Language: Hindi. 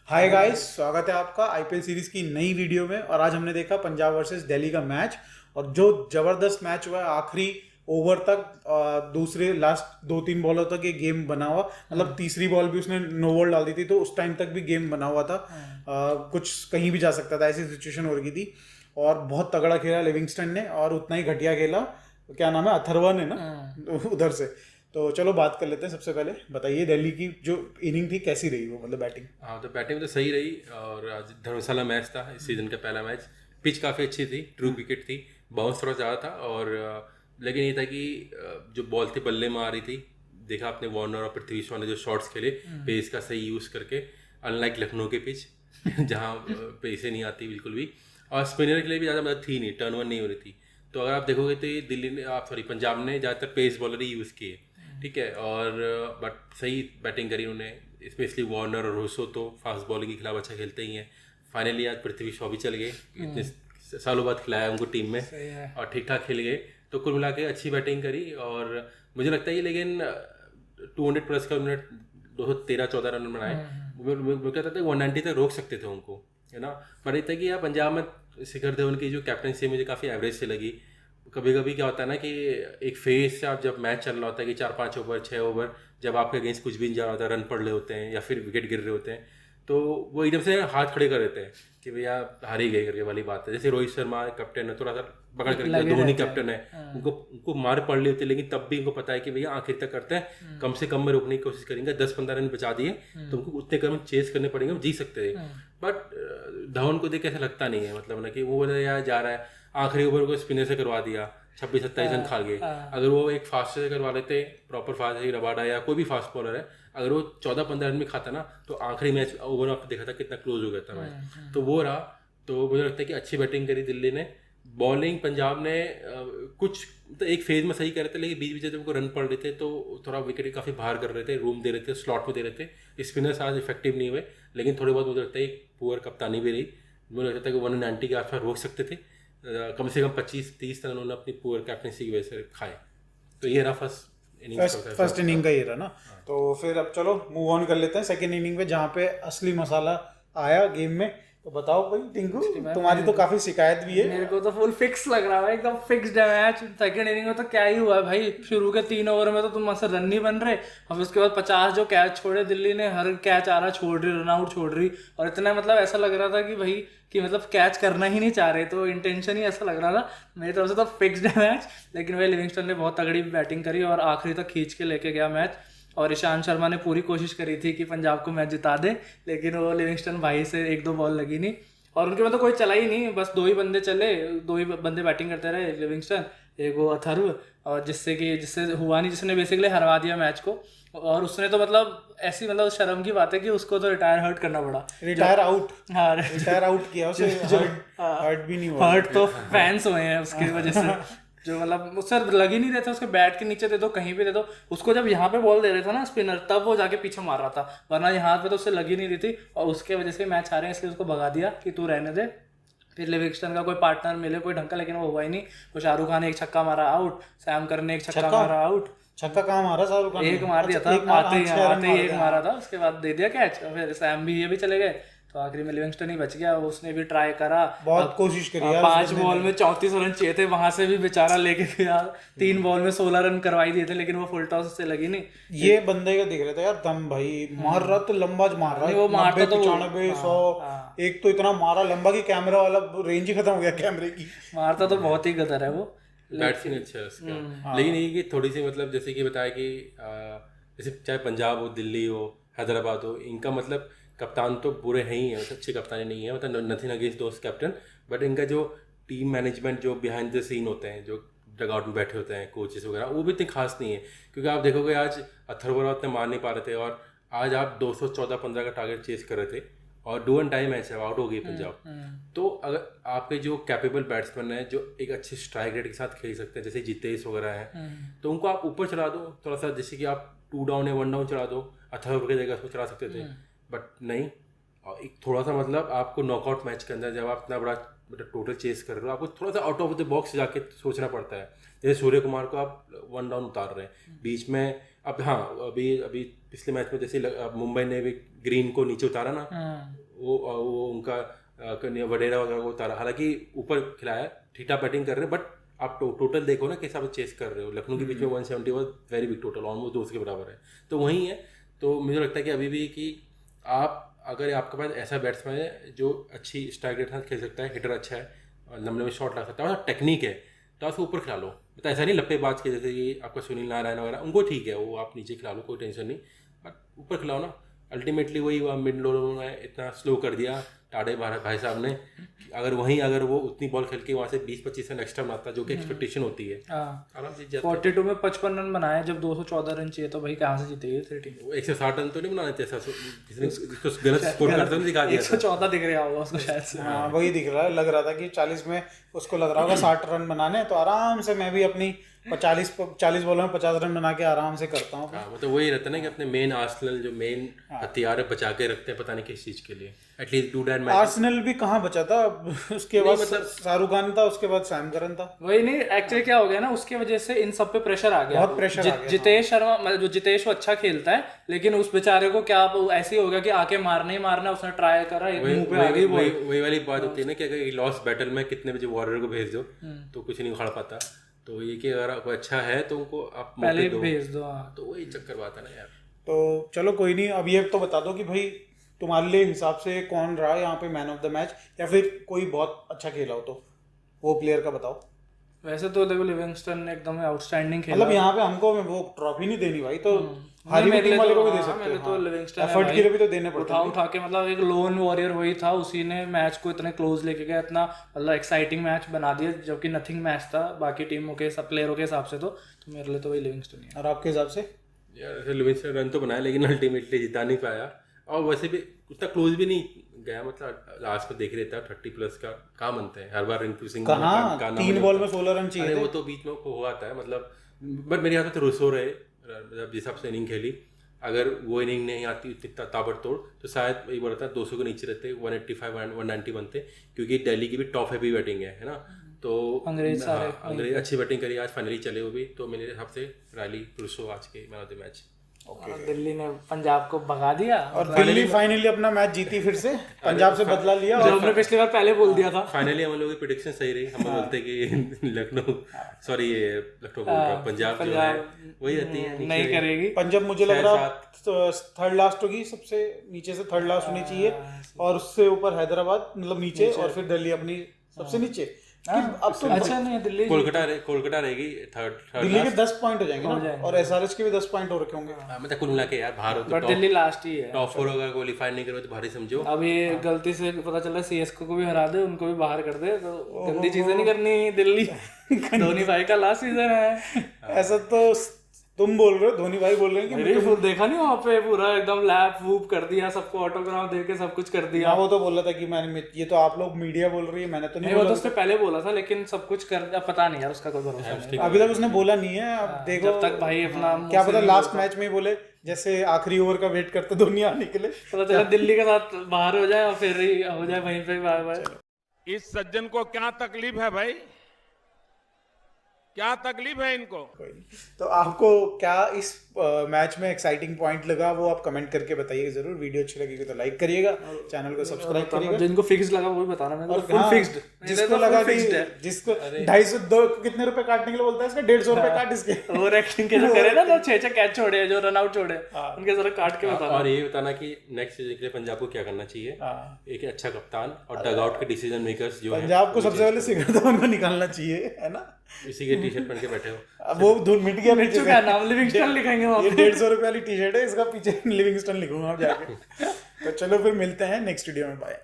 हाय गाइस, स्वागत है आपका आईपीएल सीरीज की नई वीडियो में। और आज हमने देखा पंजाब वर्सेस दिल्ली का मैच, और जो जबरदस्त मैच हुआ है। आखिरी ओवर तक दूसरे लास्ट 2-3 बॉलों तक ये गेम बना हुआ, मतलब तीसरी बॉल भी उसने नो बॉल डाल दी थी, तो उस टाइम तक भी गेम बना हुआ था। कुछ कहीं भी जा सकता था, ऐसी सिचुएशन हो रही थी। और बहुत तगड़ा खेला लिविंगस्टन ने, और उतना ही घटिया खेला, क्या नाम है, अथर्वन है ना उधर से। तो चलो बात कर लेते हैं। सबसे पहले बताइए, दिल्ली की जो इनिंग थी कैसी रही वो, मतलब बैटिंग। हाँ, तो बैटिंग तो सही रही। और आज धर्मशाला मैच था, इस सीज़न का पहला मैच। पिच काफ़ी अच्छी थी, ट्रू विकेट थी, बाउंस थोड़ा ज़्यादा था। और लेकिन ये था कि जो बॉल थी बल्ले में आ रही थी। देखा आपने वार्नर और पृथ्वी शॉ ने जो शॉट्स खेले पेस का सही यूज़ करके, अनलाइक लखनऊ के पिच जहाँ पेसें नहीं आती बिल्कुल भी। और स्पिनर के लिए भी ज़्यादा मदद थी नहीं, टर्न वन नहीं हो रही थी। तो अगर आप देखोगे तो ये दिल्ली ने, आप सॉरी, पंजाब ने ज़्यादातर पेस बॉलर ही यूज़ किए, ठीक है। और बट सही बैटिंग करी उन्होंने, स्पेशली वार्नर और रूसो तो फास्ट बॉलिंग के खिलाफ अच्छा खेलते ही हैं। फाइनली आज पृथ्वी शॉ भी चल गए, इतने सालों बाद खिलाया उनको टीम में, और ठीक ठाक खेल गए। तो कुल मिला के अच्छी बैटिंग करी। और मुझे लगता है ये, लेकिन 200 प्लस का उन्होंने 213-14 रन बनाए। मुझे लगता था 190 तक रोक सकते थे उनको, है ना। बट इतना कि यार पंजाब में शिखर धवन की जो कैप्टनसी मुझे काफ़ी एवरेज से लगी। कभी कभी क्या होता है ना कि एक फेज से आप जब मैच चल रहा होता है कि 4-5 ओवर 6 ओवर, जब आपके अगेंस्ट कुछ भी नहीं जा रहा होता है, रन पड़ रहे होते हैं या फिर विकेट गिर रहे होते हैं, तो वो एकदम से हाथ खड़े कर देते हैं कि भैया हार ही गए करके वाली बात है। जैसे रोहित शर्मा कैप्टन है, थोड़ा सा पकड़ करके, धोनी कैप्टन है, उनको उनको मार पड़ रही होती है, लेकिन तब भी उनको पता है कि भैया आखिर तक करते हैं, कम से कम में रोकने की कोशिश करेंगे। 10-15 रन बचा दिए तो उनको उतने कम चेस करने पड़ेंगे, वो जीत सकते थे। बट धवन को देख ऐसा लगता नहीं है, मतलब ना कि वो यार जा रहा है, आखिरी ओवर को स्पिनर से करवा दिया, 26-27 रन खा गए। अगर वो एक फास्ट से करवा लेते, प्रॉपर फास्ट है, रबाडा या कोई भी फास्ट बॉलर है, अगर वो 14-15 रन में खाता ना, तो आखिरी मैच ओवर आपने देखा था कितना क्लोज हो गया था मैच। तो वो रहा। तो मुझे लगता है कि अच्छी बैटिंग करी दिल्ली ने। बॉलिंग पंजाब ने कुछ तो एक फेज में सही कर रहे थे, लेकिन बीच बीच जब उनको रन पड़ रहे थे तो थोड़ा विकेट काफ़ी बाहर कर रहे थे, रूम दे रहे थे, स्लॉट में दे रहे थे। स्पिनर्स आज इफेक्टिव नहीं हुए, लेकिन थोड़े बहुत मुझे लगता है पुअर कप्तानी भी रही। मुझे लगता है कि 190 के आसपास रोक सकते थे। कम से कम 25-30 रन उन्होंने अपनी पुअर कैप्टनसी की वजह से खाए। तो ये रहा फर्स्ट इनिंग का ये रहा ना। तो फिर अब चलो मूव ऑन कर लेते हैं सेकंड इनिंग पे, जहाँ पे असली मसाला आया गेम में। तो बताओ भाई टिंकू, तुम्हारी तो काफी शिकायत भी है। मेरे को तो फुल फिक्स लग रहा है, एकदम फिक्स्ड है मैच। सेकंड इनिंग में तो क्या ही हुआ है भाई, शुरू के 3 ओवर में तो तुम मस्त रन नहीं बन रहे, और उसके बाद 50 जो कैच छोड़े दिल्ली ने, हर कैच आ रहा छोड़ रही, रन आउट छोड़ रही, और इतना मतलब ऐसा लग रहा था कि भाई कि मतलब कैच करना ही नहीं चाह रहे, तो इंटेंशन ही ऐसा लग रहा था। मेरी तरफ से तो फिक्स्ड है मैच, लेकिन भाई लिविंगस्टन ने बहुत तगड़ी बैटिंग करी और आखिरी तक खींच के लेके गया मैच। और ईशांत शर्मा ने पूरी कोशिश करी थी कि पंजाब को मैच जिता दे, लेकिन वो लिविंगस्टन भाई से 1-2 बॉल लगी नहीं, और उनके में तो कोई चला ही नहीं, बस 2 ही बंदे चले, 2 ही बंदे बैटिंग करते रहे, लिविंगस्टन, एक वो अथर्व, और जिससे हुआ नहीं, जिसने बेसिकली हरवा दिया मैच को। और उसने तो मतलब ऐसी, मतलब शर्म की बात है कि उसको तो रिटायर हर्ट करना पड़ा। रिटायर आउट, हाँ, रिटायर आउट किया उसे, हर्ट भी नहीं हुआ। हर्ट तो फैंस हुए हैं उसकी वजह से, जो मतलब उससे लग ही नहीं रहे थे, उसके बैट के नीचे दे दो, कहीं भी दे दो उसको। जब यहाँ पे बॉल दे रहे थे ना स्पिनर, तब वो जाके पीछे मार रहा था, वरना यहाँ पे तो उससे लगी नहीं रही थी, और उसके वजह से मैच हारे हैं, इसलिए उसको भगा दिया कि तू रहने दे। फिर लिविंगस्टन का कोई पार्टनर मिले कोई ढंग का, लेकिन वो हुआ ही नहीं। वो शाहरुख खान ने एक छक्का मारा आउट, सैम करन ने एक छक्का मारा आउट। छक्का कहाँ मारा शाहरुख खान ने? एक मार दिया था, आते ही एक मारा था, उसके बाद दे दिया कैच, और फिर सैम भी, ये भी चले गए, तो आखिरी में लिविंगस्टन ही बच गया। उसने भी ट्राई करा, बहुत कोशिश करी यार, 5 बॉल में 34 रन चाहिए थे, वहां से भी बेचारा लेके गया, 3 बॉल में 16 रन करवाई दिए थे, लेकिन वो फुल टॉस से लगी नहीं। ये बंदे का देख रहे थे यार दम, भाई मार रहा तो लंबा मार रहा है, वो मारता तो 95-100, एक तो इतना मारा लंबा कि कैमरा वाला रेंज ही खत्म हो गया कैमरे की। मारता तो बहुत ही गदर है वो, बैट्समैन अच्छा है उसका। लेकिन ये कि थोड़ी सी, मतलब जैसे कि बताया कि जैसे चाहे पंजाब हो, दिल्ली हो, हैदराबाद हो, इनका मतलब कप्तान तो बुरे हैं ही है, मतलब अच्छे कप्तानी नहीं है, मतलब नथिंग अगेंस्ट दोस्त कैप्टन, बट इनका जो टीम मैनेजमेंट, जो बिहाइंड द सीन होते हैं, जो डगआउट में बैठे होते हैं कोचेस वगैरह, वो भी इतनी खास नहीं है। क्योंकि आप देखोगे आज अथर्वरा उतने मार नहीं पा रहे थे, और आज आप 214-15 का टारगेट चेस कर रहे थे, और डू एंड टाइम मैच है, आउट हो गई पंजाब। तो अगर आपके जो कैपेबल बैट्समैन है, जो एक अच्छे स्ट्राइक रेट के साथ खेल सकते हैं, जैसे जितेश वगैरह हैं, तो उनको आप ऊपर चला दो थोड़ा सा, जैसे कि आप 2 डाउन या 1 डाउन चला दो, अथर्व की जगह उसको चला सकते थे, बट नहीं। और एक थोड़ा सा, मतलब आपको नॉकआउट मैच के अंदर जब आप इतना बड़ा मतलब टोटल चेस कर रहे हो, आपको थोड़ा सा आउट ऑफ द बॉक्स जाके सोचना पड़ता है। जैसे सूर्य कुमार को आप 1 डाउन उतार रहे हैं, बीच में अब हाँ, अभी अभी पिछले मैच में जैसे अब मुंबई ने भी ग्रीन को नीचे उतारा ना, वो उनका वडेरा वगैरह को उतारा, हालांकि ऊपर खिलाया, ठीक ठाक बैटिंग कर रहे हैं, बट आप टोटल देखो ना कैसे आप चेस कर रहे हो। लखनऊ के बीच में 170 was very big total, almost 200 के बराबर है, तो वही है। तो मुझे लगता है कि अभी भी कि आप अगर आपके पास ऐसा बैट्समैन है जो अच्छी स्ट्राइक रेट के साथ खेल सकता है, हिटर अच्छा है और लंबे में शॉट ला सकता है और टेक्निक है, तो आप उसको ऊपर खिला लो। मतलब ऐसा नहीं लप्पेबाज के जैसे कि आपका सुनील नारायण वगैरह, उनको ठीक है, वो आप नीचे खिला लो, कोई टेंशन नहीं, बट ऊपर खिलाओ ना। अल्टीमेटली वही हुआ, मिड लोअर में इतना स्लो कर दिया टाडे भाई साहब ने। अगर वो उतनी बॉल खेल के वहाँ से 20-25 रन एक्स्ट्रा बनाता, जो कि एक्सपेक्टेशन होती है, आराम से जीत जाता। 42 में 55 रन बनाए, जब 214 रन चाहिए तो भाई कहाँ से जीतेगी तेरी टीम? 160 रन तो नहीं बनाने थे, ऐसा जिसको गलत स्कोर करते हुए दिखा दिया 114 दिख रहा होगा उसको शायद से। हाँ वही दिख रहा है, लग रहा था कि 40 में उसको लग रहा होगा 60 रन बनाने, तो आराम से मैं भी अपनी 40 बॉलों में 50 रन बना के आराम से करता हूँ। हाँ, मतलब वही रहता है ना कि अपने मेन आर्सेनल जो मेन हथियार है बचा के रखते हैं, पता नहीं किस चीज के लिए। At least do that match. Arsenal भी कहाँ बचा था, उसके बाद शाहरुख खान था, उसके बाद सैम करन था। वही नहीं, एक्चुअली क्या हो गया ना, उसकी वजह से इन सब पे प्रेशर आ गया, बहुत प्रेशर आ गया। जितेश शर्मा, मतलब जो जितेश वो अच्छा खेलता है, लेकिन उस बेचारे को क्या ऐसे ही हो गया कि आके मारना ही मारना, उसने ट्राई करा, एक मुंह पे आ गई बॉल। वही वाली बात होती है ना कि अगर लॉस बैटल में कितने बजे वॉरियर को भेज दो तो कुछ नहीं उखाड़ पाता। तो ये कि अगर कोई अच्छा है तो उनको आप पहले भेज दो। तो वही चक्कर बात है ना यार। तो चलो कोई नहीं, अब ये तो बता दो कि भाई तुम्हारे लिए हिसाब से कौन रहा यहाँ पे मैन ऑफ द मैच, या फिर कोई बहुत अच्छा खेला हो तो वो प्लेयर का बताओ। वैसे तो देखो लिविंगस्टन ने एकदम आउटस्टैंडिंग खेला, मतलब यहाँ पे हमको वो ट्रॉफी नहीं देनी भाई, तो हारी हुई टीम वाले को भी दे सकते मेरे हो। तो लिविंगस्टन एफर्ट के लिए भी तो देने पड़ते हैं। उठा के, मतलब एक लोन वॉरियर वही था, उसी ने मैच को इतने क्लोज लेके गया, इतना मतलब एक्साइटिंग मैच बना दिया, जबकि नथिंग मैच था बाकी टीमों के सब प्लेयरों के हिसाब से। तो मेरे लिए तो वही लिविंगस्टन ही है। और आपके हिसाब से? यार लिविंगस्टन रन तो बनाया लेकिन अल्टीमेटली जिता नहीं पाया, और वैसे भी उतना क्लोज भी नहीं गया। मतलब लास्ट में देख रहे थे 30+ का कहाँ बनते हैं, हर बार रिंकू सिंह कहाँ 3 बॉल में 16 रन चाहिए थे। वो तो बीच में हुआ था, मतलब बट मेरे यहाँ पे तो रुसो रहे, मतलब जिस हिसाब से इनिंग खेली, अगर वो इनिंग नहीं आती इतना ताबड़तोड़ तो शायद वही बोला था 200 के नीचे रहते, 185-190 बनते, क्योंकि दिल्ली की भी टॉप हैवी बैटिंग है ना। तो अंग्रेज अच्छी बैटिंग करी आज, फाइनली चले वो भी। तो मेरे हिसाब से रायली रुसो आज के man of the match. Delhi ने पंजाब को भगा दिया और दिल्ली फाइनली अपना मैच जीती फिर से, पंजाब से बदला लिया। जो हमने पिछली बार पहले बोल दिया था। फाइनली हम लोगों की प्रेडिक्शन सही रही। हम बोलते कि लखनऊ पंजाब जो है वही रहती है, नहीं करेगी पंजाब। मुझे लग रहा थर्ड लास्ट होगी, सबसे नीचे से थर्ड लास्ट होनी चाहिए, और उससे ऊपर हैदराबाद, मतलब नीचे, और फिर दिल्ली अपनी सबसे नीचे। अब तो अच्छा नहीं है, दिल्ली कोलकाता रहेगी थर्ड। दिल्ली के 10 पॉइंट हो जाएंगे ना, और एसआरएच के भी 10 पॉइंट हो रखे होंगे। मतलब कुल मिला के यार बाहर हो तो बट दिल्ली लास्ट ही है। टॉप 4 अगर क्वालीफाई नहीं करो तो भारी समझो। अब ये गलती से पता चला सीएसके को भी हरा दे, उनको भी बाहर कर दे, तो गंदी चीजें नहीं करनी दिल्ली। धोनी भाई का लास्ट सीजन है। ऐसा तो तुम बोल रहे हो, धोनी भाई बोल रहे हैं कि देखा नहीं वहाँ पे पूरा एकदम लैप वूप कर दिया, सबको ऑटोग्राफ दे के सब कुछ कर दिया। वो तो बोल रहा था कि मैंने, ये तो आप लोग मीडिया बोल रही है, मैंने तो नहीं बोला। वो तो उसने पहले बोला था, लेकिन सब कुछ कर, पता नहीं यार उसका कोई भरोसा नहीं, अभी तक उसने बोला नहीं है। अब देखो जब तक भाई अपना क्या पता लास्ट मैच में ही बोले, जैसे आखिरी ओवर का वेट करते दुनिया आने के लिए, पता चला दिल्ली के साथ बाहर हो जाए और फिर हो जाए वहीं पे बाय बाय। इस सज्जन को क्या तकलीफ है भाई, क्या तकलीफ है इनको? तो आपको क्या इस मैच में एक्साइटिंग पॉइंट लगा, वो आप कमेंट करके बताइए जरूर। वीडियो अच्छी लगेगी तो लाइक करिएगा, चैनल को सब्सक्राइब करिएगा। जिनको फिक्स लगा वो भी बताना, मैं फुल फिक्स्ड, जिसको लगा कि जिसको 250 कितने रुपए काटने के लिए बोलता है इसका, 150 रुपए काट इसके। और एक्टिंग के जो करे ना, जो 6 कैच छोड़े, जो रन आउट छोड़े, उनके जरा काट के बताना। और ये बताना कि नेक्स्ट सीजन के लिए पंजाब को क्या करना चाहिए, एक अच्छा कप्तान और डग आउट के डिसीजन मेकर्स जो पंजाब को सबसे पहले शिखर धवन को निकालना चाहिए, है ना। इसी के टी-शर्ट पहन के बैठे हो, अब वो धुन मिट गया, मिट चुका है नाम, लिविंगस्टन लिखेंगे वहां पे। ये 150 रुपए वाली टी-शर्ट है, इसका पीछे लिविंगस्टन लिखूंगा आप जाके। तो चलो फिर मिलते हैं नेक्स्ट वीडियो में, बाय।